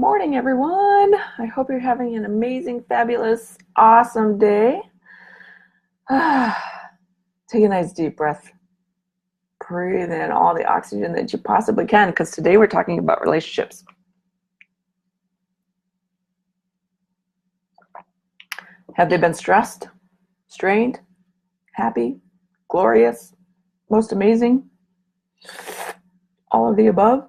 morning, everyone. I hope you're having an amazing, fabulous, awesome day. Take a nice deep breath. Breathe in all the oxygen that you possibly can, because today we're talking about relationships. Have they been stressed, strained, happy, glorious, most amazing? All of the above?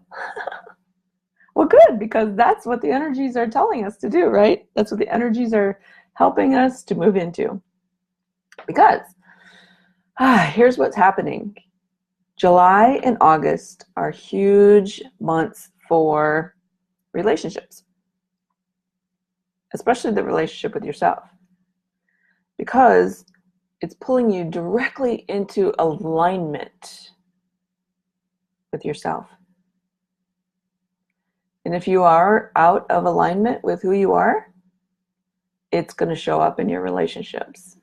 Well, good, because that's what the energies are telling us to do, right? That's what the energies are helping us to move into. Because here's what's happening. July and August are huge months for relationships, especially the relationship with yourself, because it's pulling you directly into alignment with yourself. And if you are out of alignment with who you are, it's going to show up in your relationships.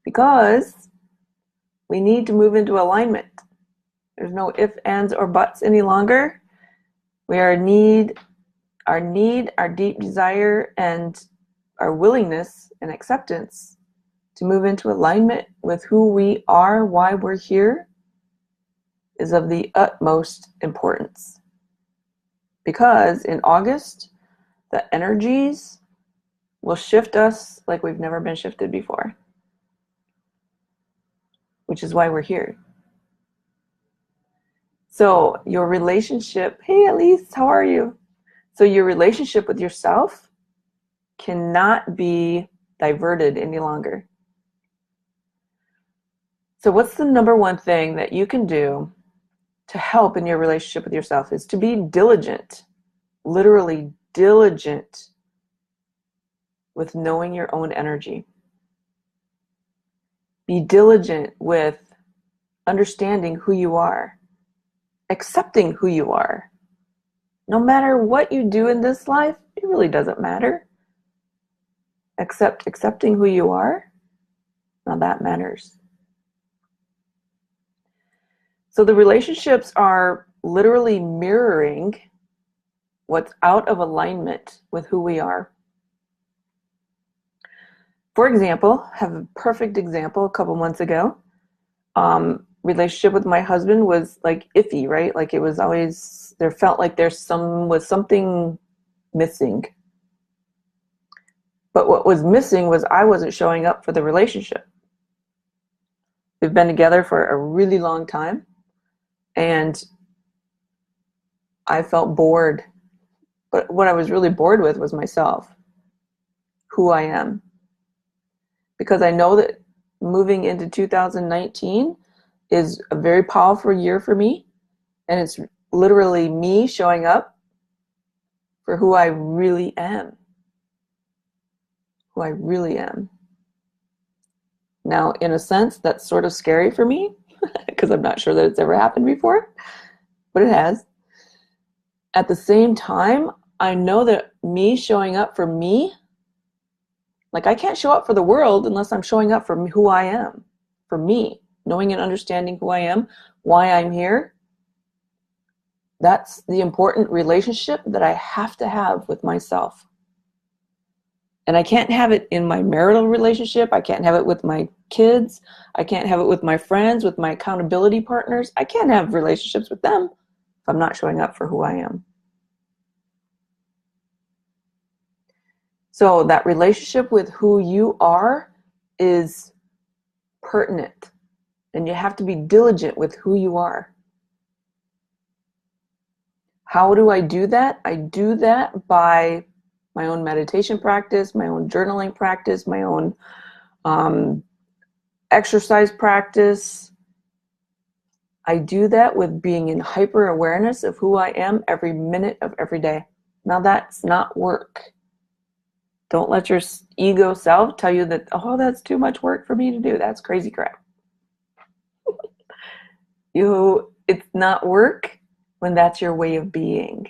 Because we need to move into alignment. There's no ifs, ands, or buts any longer. Our deep desire, and our willingness and acceptance to move into alignment with who we are, why we're here, is of the utmost importance. Because in August, the energies will shift us like we've never been shifted before. Which is why we're here. So your relationship, hey Elise, how are you? So your relationship with yourself cannot be diverted any longer. So what's the number one thing that you can do to help in your relationship with yourself is to be diligent, literally diligent with knowing your own energy. Be diligent with understanding who you are, accepting who you are. No matter what you do in this life, it really doesn't matter. Except accepting who you are, now that matters. So the relationships are literally mirroring what's out of alignment with who we are. For example, I have a perfect example a couple months ago. Relationship with my husband was like iffy, right? Like it was always, there felt like was something missing. But what was missing was I wasn't showing up for the relationship. We've been together for a really long time, and I felt bored. But what I was really bored with was myself, who I am. Because I know that moving into 2019 is a very powerful year for me. And it's literally me showing up for who I really am. Who I really am. Now, in a sense, that's sort of scary for me because I'm not sure that it's ever happened before, but it has. At the same time, I know that me showing up for me, like I can't show up for the world unless I'm showing up for who I am, for me, knowing and understanding who I am, why I'm here. That's the important relationship that I have to have with myself. And I can't have it in my marital relationship. I can't have it with my kids. I can't have it with my friends, with my accountability partners. I can't have relationships with them if I'm not showing up for who I am. So that relationship with who you are is pertinent, and you have to be diligent with who you are. How do I do that? I do that by my own meditation practice, my own journaling practice, my own exercise practice. I do that with being in hyper awareness of who I am every minute of every day. Now that's not work. Don't let your ego self tell you that, oh, that's too much work for me to do. That's crazy crap. It's not work when that's your way of being.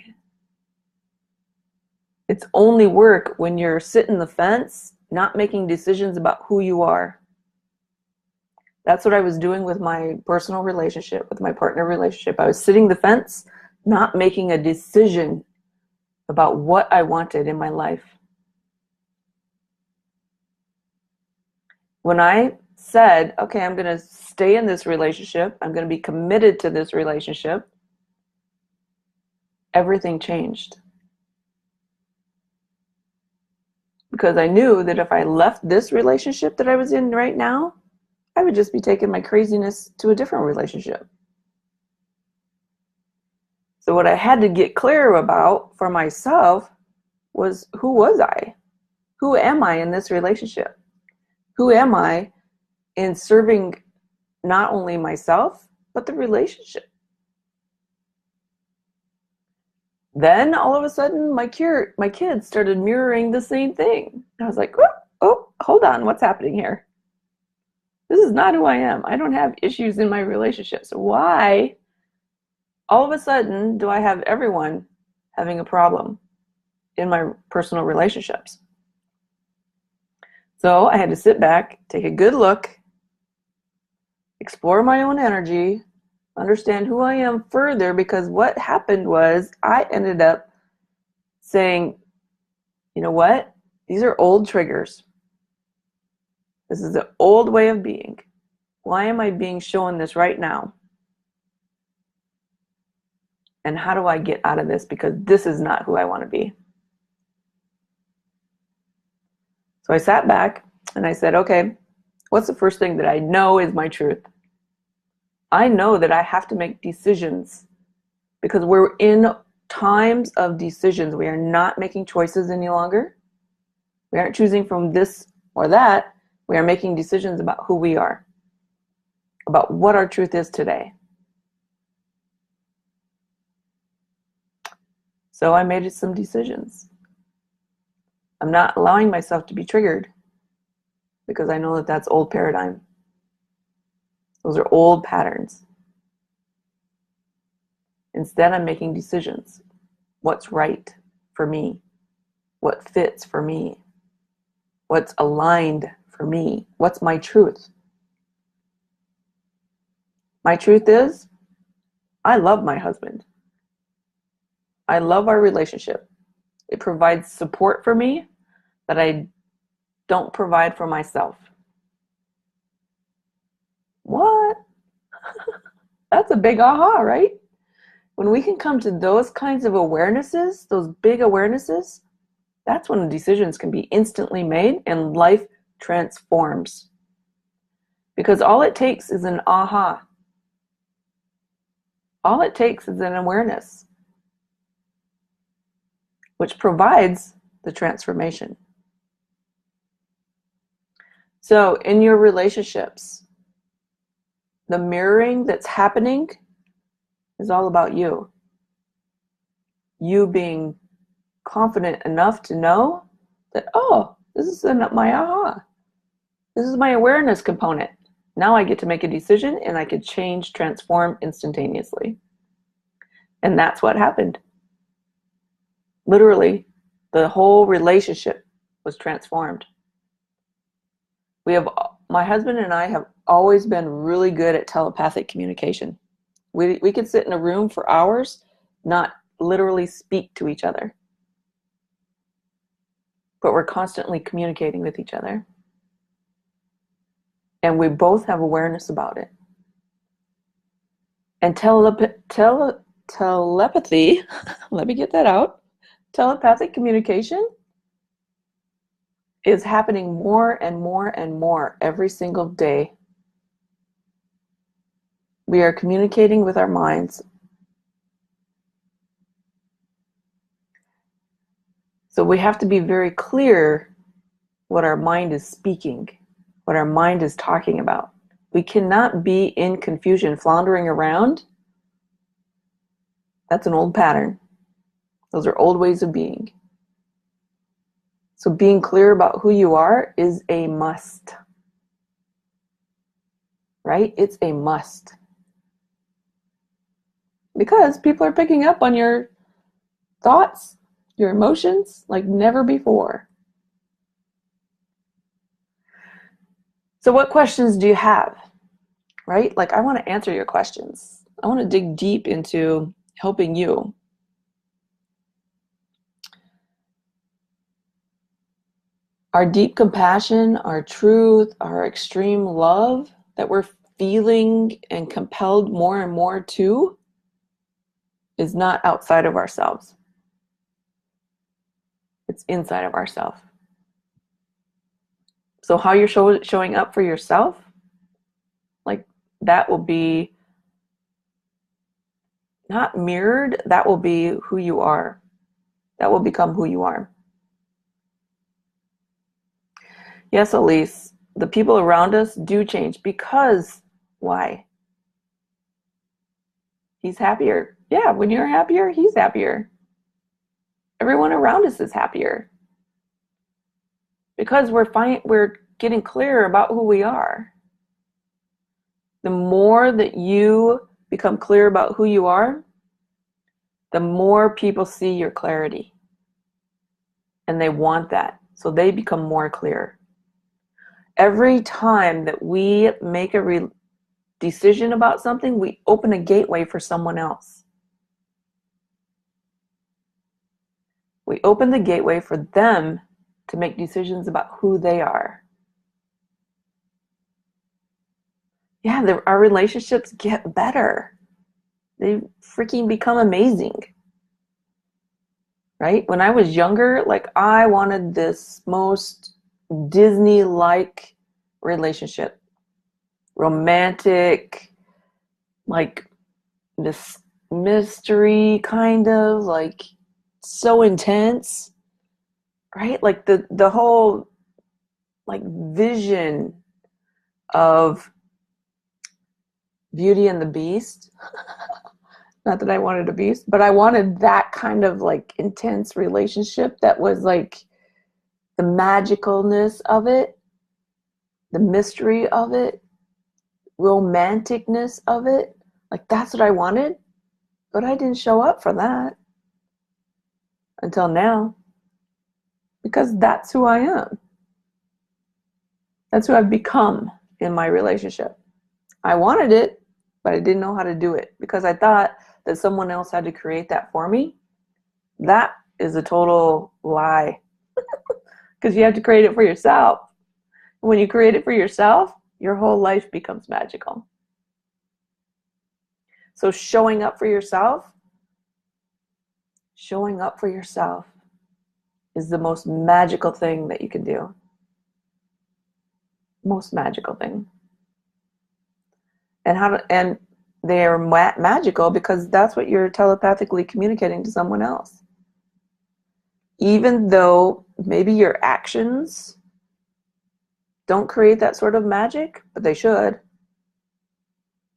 It's only work when you're sitting the fence, not making decisions about who you are. That's what I was doing with my personal relationship, with my partner relationship. I was sitting the fence, not making a decision about what I wanted in my life. When I said, okay, I'm going to stay in this relationship, I'm going to be committed to this relationship, everything changed. Because I knew that if I left this relationship that I was in right now, I would just be taking my craziness to a different relationship. So what I had to get clear about for myself was, who was I? Who am I in this relationship? Who am I in serving not only myself, but the relationship? Then all of a sudden, my kids started mirroring the same thing. I was like, oh, hold on, what's happening here? This is not who I am. I don't have issues in my relationship. So why, all of a sudden, do I have everyone having a problem in my personal relationships? So I had to sit back, take a good look, explore my own energy, understand who I am further, because what happened was I ended up saying, you know what? These are old triggers. This is an old way of being. Why am I being shown this right now? And how do I get out of this? Because this is not who I want to be. So I sat back and I said, okay, what's the first thing that I know is my truth? I know that I have to make decisions because we're in times of decisions. We are not making choices any longer. We aren't choosing from this or that. We are making decisions about who we are, about what our truth is today. So I made some decisions. I'm not allowing myself to be triggered because I know that that's old paradigm. Those are old patterns. Instead, I'm making decisions. What's right for me? What fits for me? What's aligned for me? What's my truth? My truth is, I love my husband. I love our relationship. It provides support for me that I don't provide for myself. What? That's a big aha, right? When we can come to those kinds of awarenesses, those big awarenesses, that's when decisions can be instantly made and life transforms. Because all it takes is an aha. All it takes is an awareness, which provides the transformation. So in your relationships, the mirroring that's happening is all about you. You being confident enough to know that, oh, this is my aha. This is my awareness component. Now I get to make a decision and I could change, transform instantaneously. And that's what happened. Literally, the whole relationship was transformed. My husband and I have always been really good at telepathic communication. We could sit in a room for hours, not literally speak to each other. But we're constantly communicating with each other. And we both have awareness about it. And telepathy, let me get that out. Telepathic communication is happening more and more and more every single day. We are communicating with our minds. So we have to be very clear what our mind is speaking, what our mind is talking about. We cannot be in confusion, floundering around. That's an old pattern. Those are old ways of being. So being clear about who you are is a must. Right? It's a must. Because people are picking up on your thoughts, your emotions, like never before. So what questions do you have? Right? Like, I want to answer your questions. I want to dig deep into helping you. Our deep compassion, our truth, our extreme love that we're feeling and compelled more and more to is not outside of ourselves. It's inside of ourselves. So how you're showing up for yourself, like that will be not mirrored, that will be who you are. That will become who you are. Yes, Elise, the people around us do change because why? He's happier. Yeah, when you're happier, he's happier. Everyone around us is happier because we're getting clearer about who we are. The more that you become clear about who you are, the more people see your clarity. And they want that. So they become more clear. Every time that we make a decision about something, we open a gateway for someone else. We open the gateway for them to make decisions about who they are. Yeah, our relationships get better. They freaking become amazing. Right? When I was younger, like I wanted this most Disney-like relationship. Romantic, like this mystery kind of, like so intense. Right? Like the whole like vision of Beauty and the Beast. Not that I wanted a beast, but I wanted that kind of like intense relationship that was like the magicalness of it, the mystery of it, romanticness of it. Like that's what I wanted, but I didn't show up for that until now because that's who I am. That's who I've become in my relationship. I wanted it, but I didn't know how to do it because I thought that someone else had to create that for me. That is a total lie because you have to create it for yourself. When you create it for yourself, your whole life becomes magical. So showing up for yourself is the most magical thing that you can do. Most magical thing. And they are magical because that's what you're telepathically communicating to someone else. Even though maybe your actions don't create that sort of magic, but they should,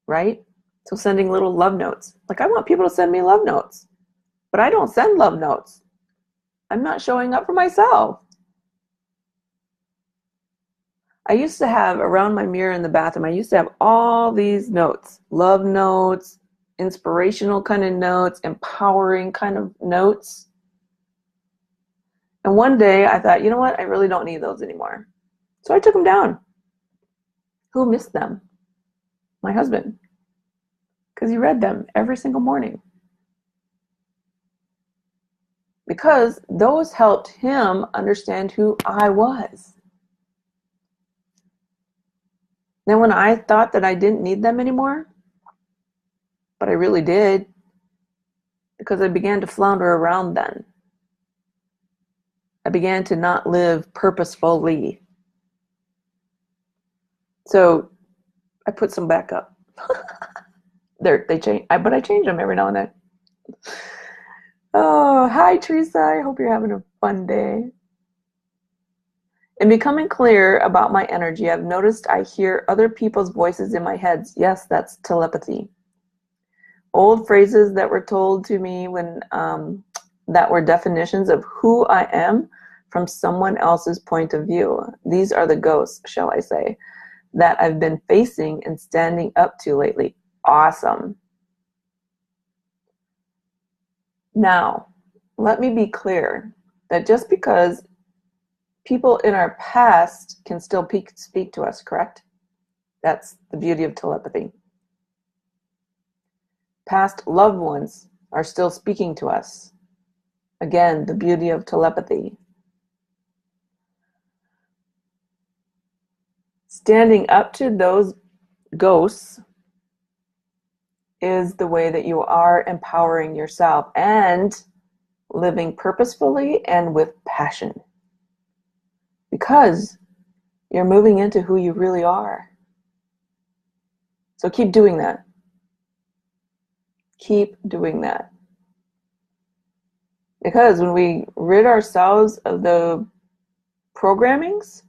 right? So sending little love notes. Like I want people to send me love notes, but I don't send love notes. I'm not showing up for myself. I used to have around my mirror in the bathroom, I used to have all these notes, love notes, inspirational kind of notes, empowering kind of notes. And one day I thought, you know what? I really don't need those anymore. So I took them down. Who missed them? My husband. Because he read them every single morning. Because those helped him understand who I was. Then when I thought that I didn't need them anymore, but I really did, because I began to flounder around then. I began to not live purposefully. So I put some back up. They change, but I change them every now and then. Oh, hi Teresa. I hope you're having a fun day. In becoming clear about my energy, I've noticed I hear other people's voices in my head. Yes, that's telepathy. Old phrases that were told to me when that were definitions of who I am from someone else's point of view. These are the ghosts, shall I say, that I've been facing and standing up to lately. Awesome. Now, let me be clear that just because people in our past can still speak to us, correct? That's the beauty of telepathy. Past loved ones are still speaking to us. Again, the beauty of telepathy. Standing up to those ghosts is the way that you are empowering yourself and living purposefully and with passion. Because you're moving into who you really are. So keep doing that. Keep doing that. Because when we rid ourselves of the programmings,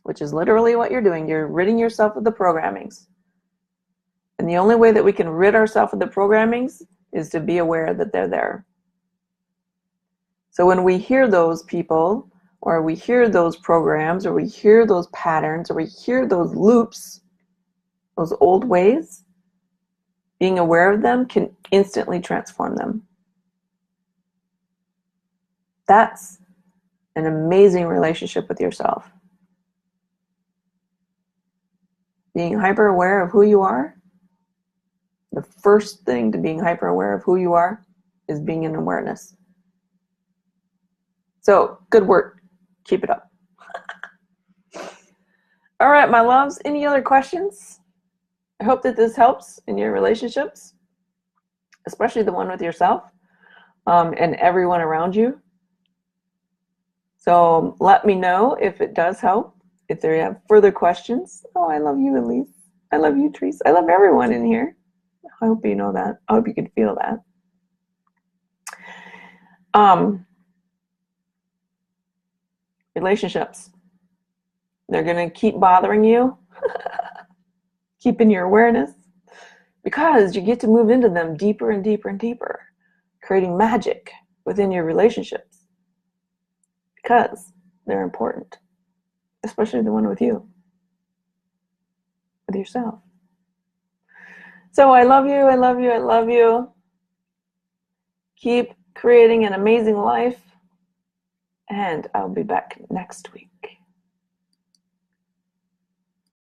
which is literally what you're doing, you're ridding yourself of the programmings. And the only way that we can rid ourselves of the programmings is to be aware that they're there. So when we hear those people, or we hear those programs, or we hear those patterns, or we hear those loops, those old ways, being aware of them can instantly transform them. That's an amazing relationship with yourself. Being hyper aware of who you are, the first thing to being hyper aware of who you are is being in awareness. So, good work. Keep it up. All right, my loves, any other questions? I hope that this helps in your relationships, especially the one with yourself, and everyone around you. So let me know if it does help. If there have further questions. Oh, I love you, Elise. I love you, Teresa. I love everyone in here. I hope you know that. I hope you can feel that. Relationships. They're going to keep bothering you. Keeping your awareness. Because you get to move into them deeper and deeper and deeper. Creating magic within your relationships. Because they're important. Especially the one with you. With yourself. So I love you, I love you, I love you. Keep creating an amazing life. And I'll be back next week.